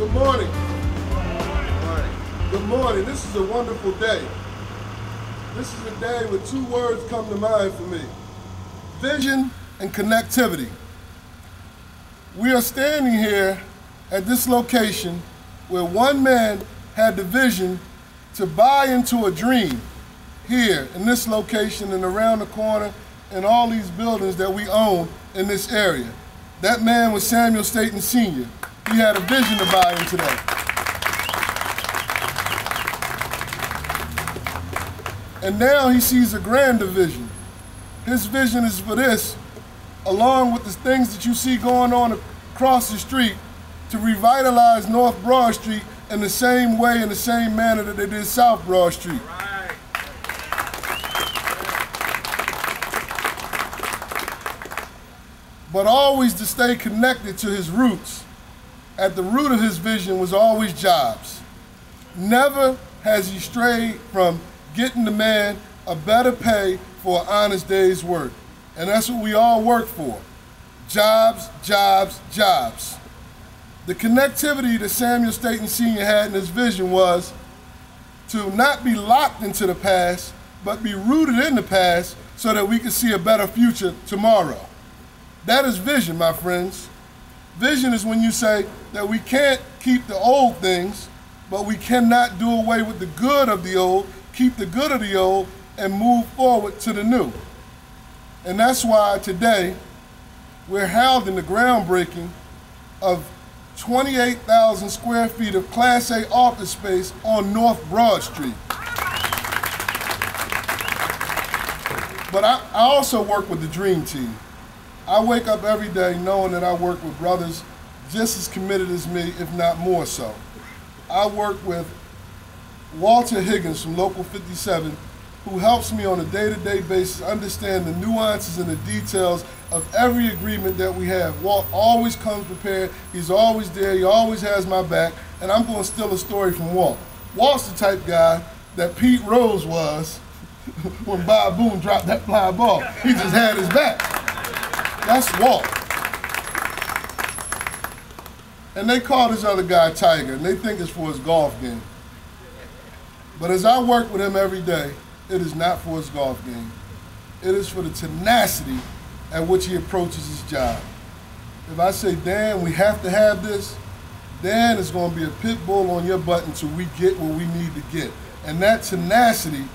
Good morning. Good morning. Good morning. This is a wonderful day. This is a day where two words come to mind for me: vision and connectivity. We are standing here at this location where one man had the vision to buy into a dream here in this location and around the corner and all these buildings that we own in this area. That man was Samuel Staton Sr. He had a vision to buy into that. And now he sees a grander vision. His vision is for this, along with the things that you see going on across the street, to revitalize North Broad Street in the same way, in the same manner that they did South Broad Street. Right. But always to stay connected to his roots. At the root of his vision was always jobs. Never has he strayed from getting the man a better pay for an honest day's work. And that's what we all work for. Jobs, jobs, jobs. The connectivity that Samuel Staton Sr. had in his vision was to not be locked into the past, but be rooted in the past so that we can see a better future tomorrow. That is vision, my friends. Vision is when you say that we can't keep the old things, but we cannot do away with the good of the old, keep the good of the old, and move forward to the new. And that's why today we're held in the groundbreaking of 28,000 square feet of Class A office space on North Broad Street. But I also work with the Dream Team. I wake up every day knowing that I work with brothers just as committed as me, if not more so. I work with Walter Higgins from Local 57, who helps me on a day-to-day basis understand the nuances and the details of every agreement that we have. Walt always comes prepared, he's always there, he always has my back, and I'm going to steal a story from Walt. Walt's the type guy that Pete Rose was when Bob Boone dropped that fly ball. He just had his back. That's Walt. And they call this other guy Tiger, and they think it's for his golf game. But as I work with him every day, it is not for his golf game. It is for the tenacity at which he approaches his job. If I say, Dan, we have to have this, Dan is going to be a pit bull on your butt until we get what we need to get. And that tenacity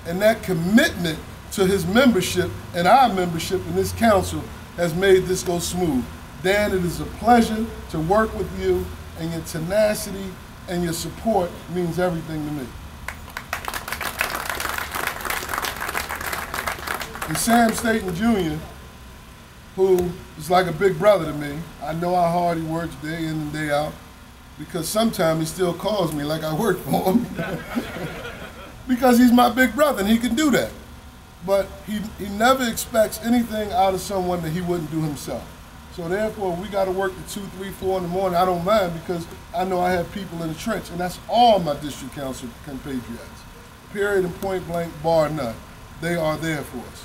and that commitment to his membership and our membership in this council has made this go smooth. Dan, it is a pleasure to work with you, and your tenacity and your support means everything to me. And Sam Staton Jr., who is like a big brother to me, I know how hard he works day in and day out, because sometimes he still calls me like I work for him, because he's my big brother and he can do that. But he never expects anything out of someone that he wouldn't do himself. So therefore, we got to work to 2, 3, 4 in the morning. I don't mind, because I know I have people in the trench, and that's all my district council compatriots. Period and point blank, bar none. They are there for us.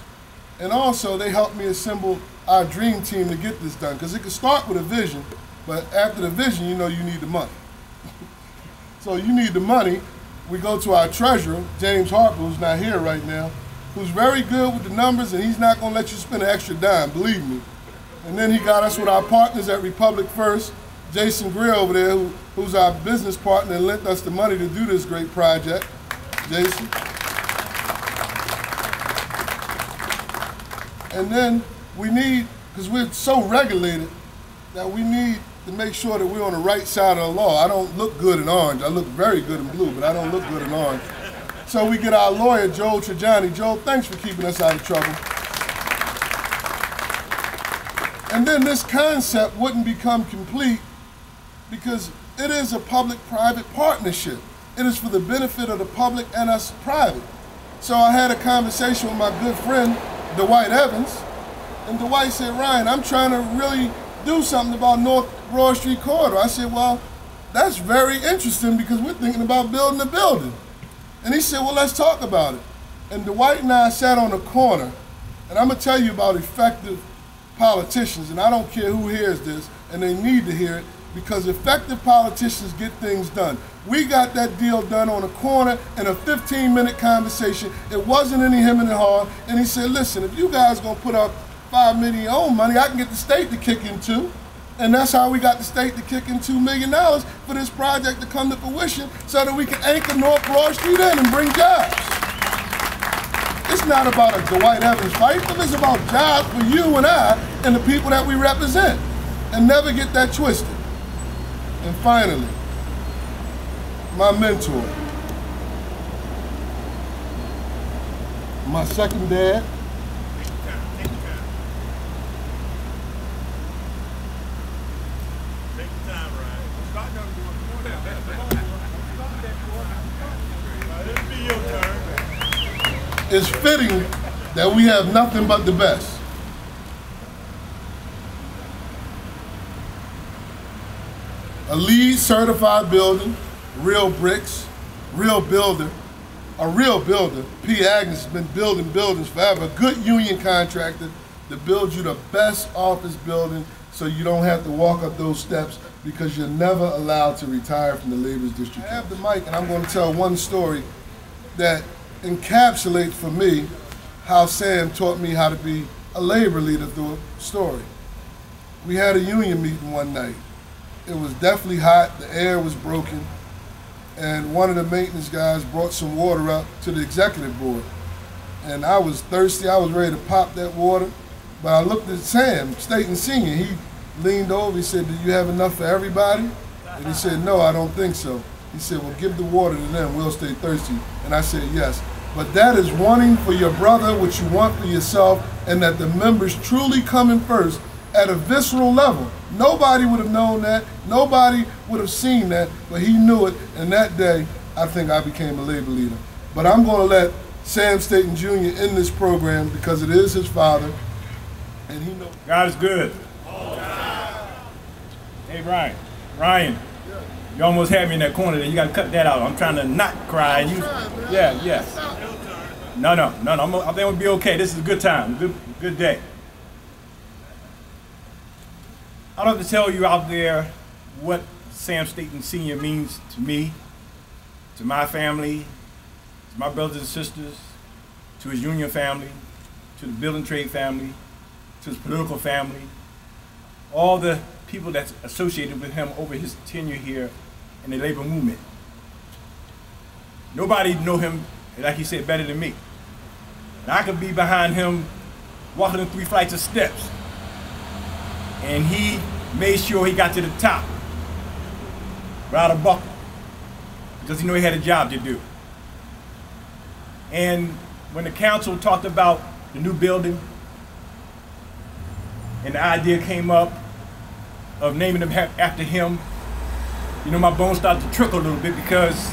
And also, they help me assemble our dream team to get this done, because it can start with a vision, but after the vision, you know you need the money. So you need the money. We go to our treasurer, James Harper, who's not here right now, who's very good with the numbers, and he's not going to let you spend an extra dime, believe me. And then he got us with our partners at Republic First, Jason Greer over there, who's our business partner and lent us the money to do this great project. Jason. And then we need, because we're so regulated, that we need to make sure that we're on the right side of the law. I don't look good in orange. I look very good in blue, but I don't look good in orange. So we get our lawyer, Joel Trajani. Joel, thanks for keeping us out of trouble. And then this concept wouldn't become complete because it is a public-private partnership. It is for the benefit of the public and us private. So I had a conversation with my good friend, Dwight Evans, and Dwight said, Ryan, I'm trying to really do something about North Broad Street corridor. I said, well, that's very interesting because we're thinking about building a building. And he said, well, let's talk about it. And Dwight and I sat on a corner, and I'm gonna tell you about effective politicians, and I don't care who hears this, and they need to hear it, because effective politicians get things done. We got that deal done on a corner in a 15-minute conversation. It wasn't any him and haw, and he said, listen, if you guys gonna put up $5 million of your own money, I can get the state to kick in too. And that's how we got the state to kick in $2 million for this project to come to fruition so that we can anchor North Broad Street in and bring jobs. It's not about a Dwight Evans fight, but it's about jobs for you and I and the people that we represent. And never get that twisted. And finally, my mentor, my second dad, it's fitting that we have nothing but the best. A LEED certified building, real bricks, real builder, a real builder. P. Agnes has been building buildings forever. A good union contractor to build you the best office building so you don't have to walk up those steps because you're never allowed to retire from the Labor's District. I have the mic and I'm going to tell one story that encapsulates for me how Sam taught me how to be a labor leader through a story. We had a union meeting one night. It was definitely hot, the air was broken, and one of the maintenance guys brought some water up to the executive board. And I was thirsty, I was ready to pop that water, but I looked at Sam, State and Senior. He leaned over, he said, do you have enough for everybody? And he said, no, I don't think so. He said, well, give the water to them, we'll stay thirsty. And I said, yes. But that is wanting for your brother what you want for yourself, and that the members truly coming first at a visceral level. Nobody would have known that, nobody would have seen that, but he knew it, and that day, I think I became a labor leader. But I'm gonna let Sam Staton Jr. in this program because it is his father, and he knows. God is good. Hey, Ryan, you almost had me in that corner there. You gotta cut that out. I'm trying to not cry. And you, yeah. No, I think we'll be okay. This is a good time, good day. I don't have to tell you out there what Sam Staton Sr. means to me, to my family, to my brothers and sisters, to his union family, to the building trade family, to his political family, all the people that's associated with him over his tenure here in the labor movement. Nobody know him, like he said, better than me. And I could be behind him walking in 3 flights of steps, and he made sure he got to the top without a buckle because he knew he had a job to do. And when the council talked about the new building and the idea came up of naming them after him, you know, my bones started to trickle a little bit because,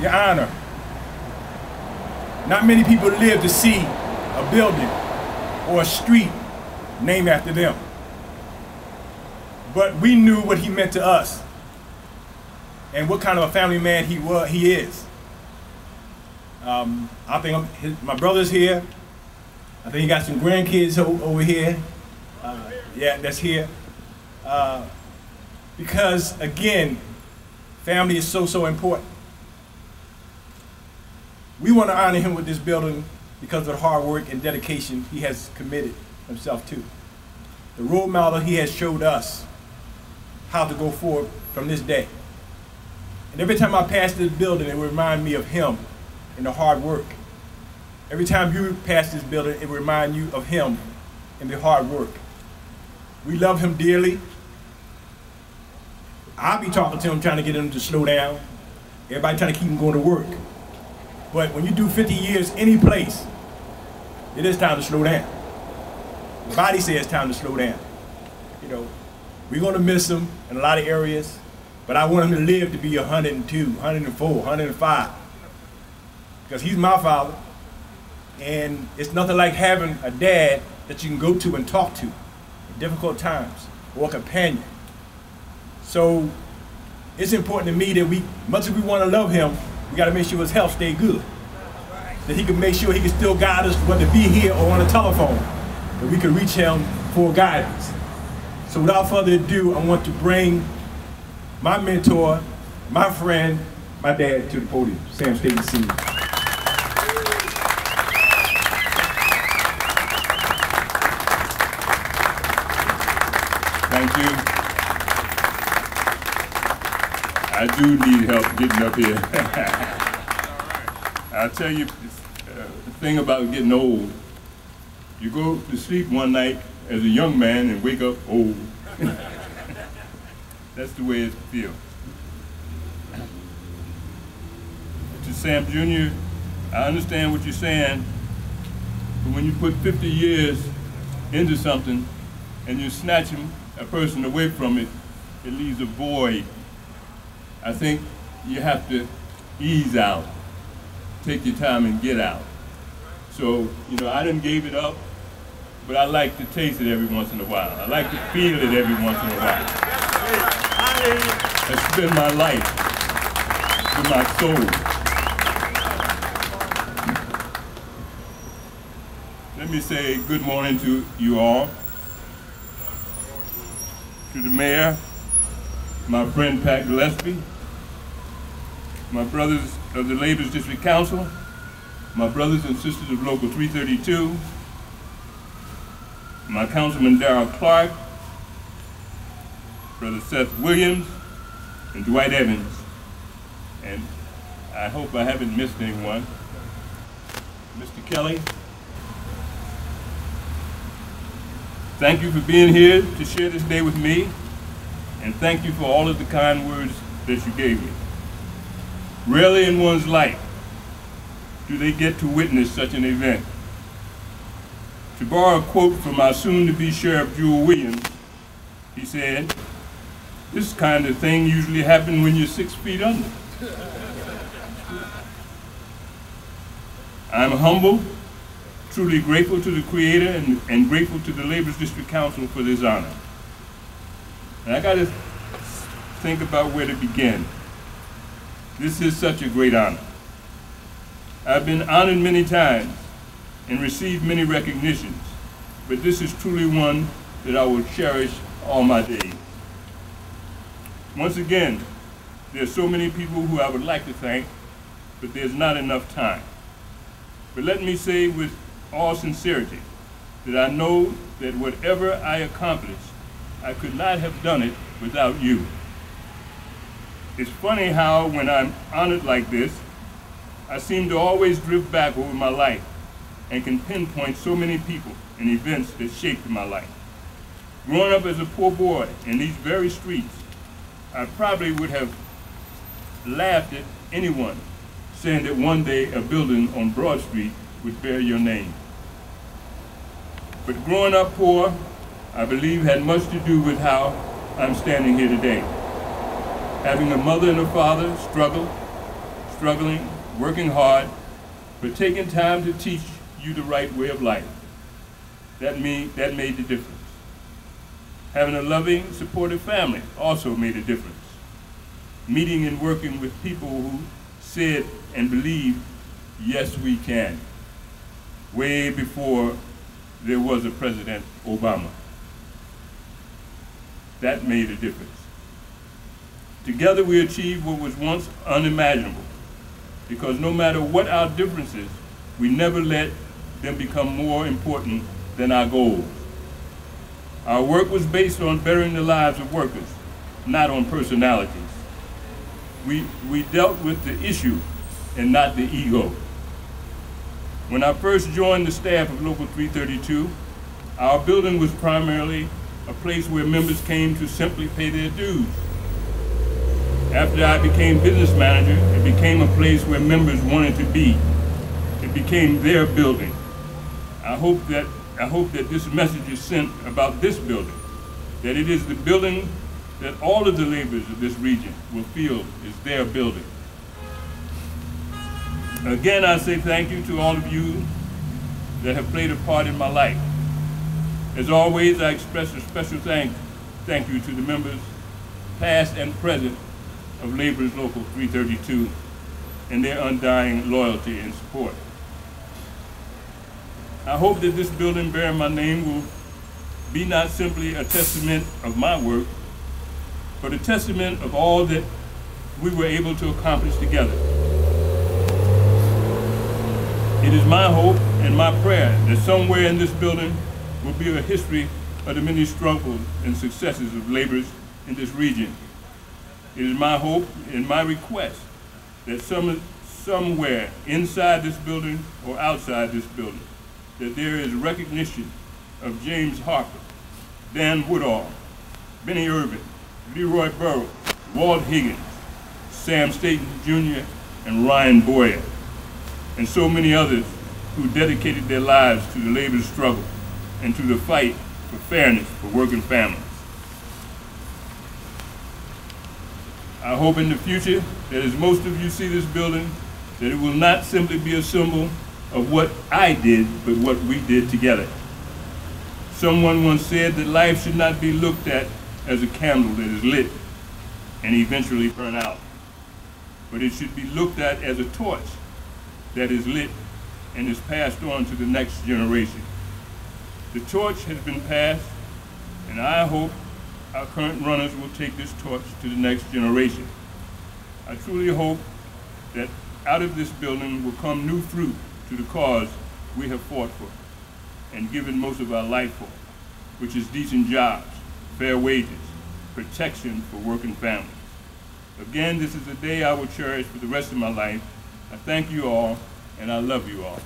Your Honor, not many people live to see a building or a street named after them. But we knew what he meant to us and what kind of a family man he is. I think my brother's here. I think he got some grandkids over here. Yeah, that's here. Because again, family is so important. We want to honor him with this building because of the hard work and dedication he has committed himself to. The role model he has showed us how to go forward from this day. And every time I pass this building, it will remind me of him and the hard work. Every time you pass this building, it will remind you of him and the hard work. We love him dearly. I'll be talking to him, trying to get him to slow down. Everybody trying to keep him going to work. But when you do 50 years any place, it is time to slow down. The body says it's time to slow down. You know, we're going to miss him in a lot of areas, but I want him to live to be 102, 104, 105. Because he's my father, and it's nothing like having a dad that you can go to and talk to in difficult times, or a companion. So it's important to me that much as we want to love him, we got to make sure his health stay good. That he can make sure he can still guide us, whether be here or on the telephone, that we can reach him for guidance. So without further ado, I want to bring my mentor, my friend, my dad to the podium, Sam Staten Sr. Thank you. I do need help getting up here. I'll tell you the thing about getting old. You go to sleep one night as a young man and wake up old. That's the way it feels. To Sam Jr., I understand what you're saying, but when you put 50 years into something and you snatch a person away from it, it leaves a void. I think you have to ease out, take your time and get out. So, you know, I done gave it up, but I like to taste it every once in a while. I like to feel it every once in a while. I spend my life with my soul. Let me say good morning to you all. To the mayor, my friend Pat Gillespie, my brothers of the Labor's District Council, my brothers and sisters of Local 332, my Councilman Darrell Clark, Brother Seth Williams, and Dwight Evans. And I hope I haven't missed anyone. Mr. Kelly, thank you for being here to share this day with me, and thank you for all of the kind words that you gave me. Rarely in one's life do they get to witness such an event. To borrow a quote from our soon-to-be Sheriff Jewel Williams, he said, "This kind of thing usually happens when you're 6 feet under." I'm humble, truly grateful to the Creator and grateful to the Labor's District Council for this honor. And I got to think about where to begin. This is such a great honor. I've been honored many times and received many recognitions, but this is truly one that I will cherish all my days. Once again, there's so many people who I would like to thank, but there's not enough time. But let me say with all sincerity that I know that whatever I accomplish, I could not have done it without you. It's funny how when I'm honored like this, I seem to always drift back over my life and can pinpoint so many people and events that shaped my life. Growing up as a poor boy in these very streets, I probably would have laughed at anyone saying that one day a building on Broad Street would bear your name. But growing up poor, I believe had much to do with how I'm standing here today. Having a mother and a father struggling, working hard, but taking time to teach you the right way of life. That made the difference. Having a loving, supportive family also made a difference. Meeting and working with people who said and believed, yes, we can, way before there was a President Obama. That made a difference. Together we achieved what was once unimaginable, because no matter what our differences, we never let them become more important than our goals. Our work was based on bettering the lives of workers, not on personalities. We dealt with the issue and not the ego. When I first joined the staff of Local 332, our building was primarily a place where members came to simply pay their dues. After I became business manager, it became a place where members wanted to be. It became their building. I hope that this message is sent about this building, that it is the building that all of the laborers of this region will feel is their building. Again, I say thank you to all of you that have played a part in my life. As always, I express a special thank you to the members, past and present, of Labor's Local 332 and their undying loyalty and support. I hope that this building bearing my name will be not simply a testament of my work, for the testament of all that we were able to accomplish together. It is my hope and my prayer that somewhere in this building will be a history of the many struggles and successes of laborers in this region. It is my hope and my request that somewhere inside this building or outside this building, that there is recognition of James Harper, Dan Woodall, Benny Irvin, Leroy Burrows, Walt Higgins, Sam Staton Jr., and Ryan Boyer, and so many others who dedicated their lives to the labor struggle and to the fight for fairness for working families. I hope in the future that as most of you see this building, that it will not simply be a symbol of what I did, but what we did together. Someone once said that life should not be looked at as a candle that is lit and eventually burn out, but it should be looked at as a torch that is lit and is passed on to the next generation. The torch has been passed, and I hope our current runners will take this torch to the next generation. I truly hope that out of this building will come new fruit to the cause we have fought for and given most of our life for, which is decent jobs, fair wages, protection for working families. Again, this is a day I will cherish for the rest of my life. I thank you all, and I love you all.